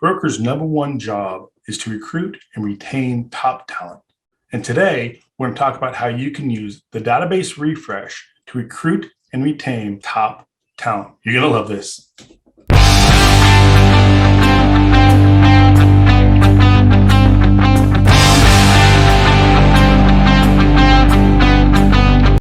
Broker's number one job is to recruit and retain top talent. And today, we're going to talk about how you can use the database refresh to recruit and retain top talent. You're going to love this.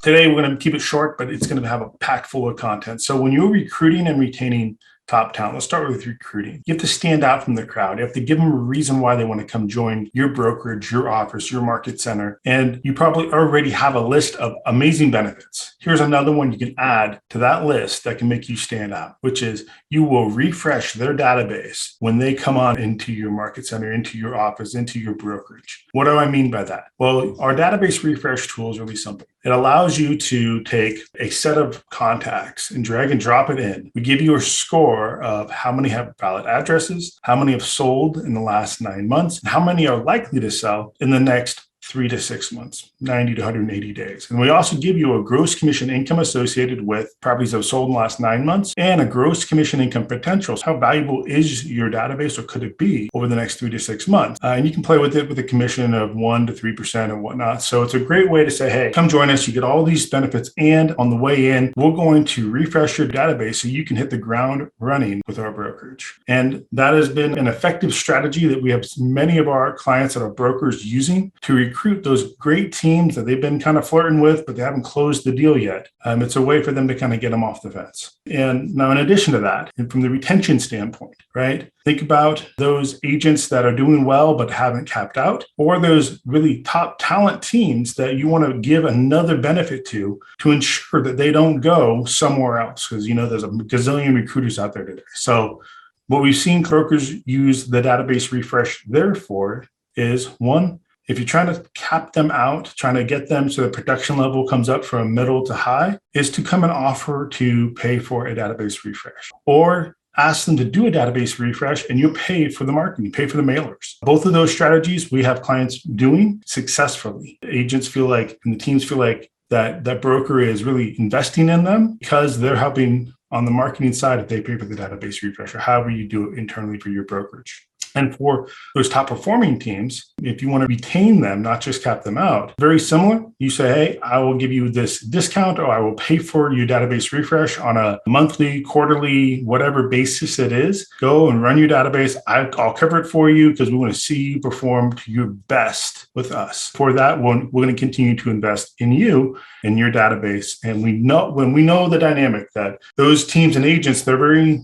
Today, we're going to keep it short, but it's going to have a pack full of content. So when you're recruiting and retaining top talent, let's start with recruiting. You have to stand out from the crowd. You have to give them a reason why they want to come join your brokerage, your office, your market center. And you probably already have a list of amazing benefits. Here's another one you can add to that list that can make you stand out, which is you will refresh their database when they come on into your market center, into your office, into your brokerage. What do I mean by that? Well, our database refresh tool is really simple. It allows you to take a set of contacts and drag and drop it in. We give you a score of how many have valid addresses, how many have sold in the last 9 months, and how many are likely to sell in the next 3 to 6 months, 90 to 180 days. And we also give you a gross commission income associated with properties that have sold in the last 9 months and a gross commission income potential. So how valuable is your database, or could it be over the next 3 to 6 months? And you can play with it with a commission of 1% to 3% and whatnot. So it's a great way to say, hey, come join us. You get all these benefits. And on the way in, we're going to refresh your database so you can hit the ground running with our brokerage. And that has been an effective strategy that we have many of our clients that are brokers using to recruit those great teams that they've been kind of flirting with, but they haven't closed the deal yet. It's a way for them to kind of get them off the fence. And now, in addition to that, and from the retention standpoint, right? Think about those agents that are doing well but haven't capped out, or those really top talent teams that you want to give another benefit to ensure that they don't go somewhere else. Because, there's a gazillion recruiters out there today. So what we've seen brokers use the database refresh there for is, one, if you're trying to cap them out, trying to get them so the production level comes up from middle to high, is to come and offer to pay for a database refresh, or ask them to do a database refresh and you pay for the marketing, pay for the mailers. Both of those strategies we have clients doing successfully. Agents feel like, and the teams feel like that broker is really investing in them because they're helping on the marketing side if they pay for the database refresh, or however you do it internally for your brokerage. And for those top performing teams, if you want to retain them, not just cap them out, very similar. You say, hey, I will give you this discount, or I will pay for your database refresh on a monthly, quarterly, whatever basis it is. Go and run your database. I'll cover it for you because we want to see you perform to your best with us. For that one, we're going to continue to invest in you and your database. And when we know the dynamic that those teams and agents, they're very,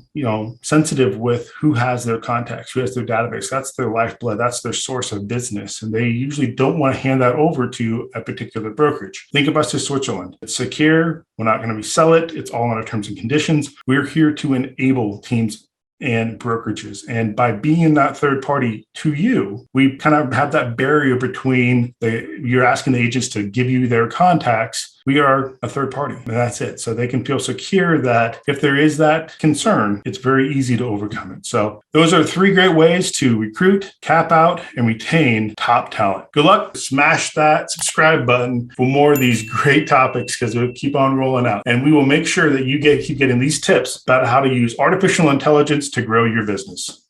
sensitive with who has their contacts, who has their database. That's their lifeblood. That's their source of business. And they usually don't want to hand that over to a particular brokerage. Think of us as Switzerland. It's secure. We're not going to resell it. It's all on our terms and conditions. We're here to enable teams and brokerages. And by being that third party to you, we kind of have that barrier between you're asking the agents to give you their contacts. We are a third party, and that's it. So they can feel secure that if there is that concern, it's very easy to overcome it. So those are 3 great ways to recruit, cap out, and retain top talent. Good luck. Smash that subscribe button for more of these great topics because we'll keep on rolling out. And we will make sure that you keep getting these tips about how to use artificial intelligence to grow your business.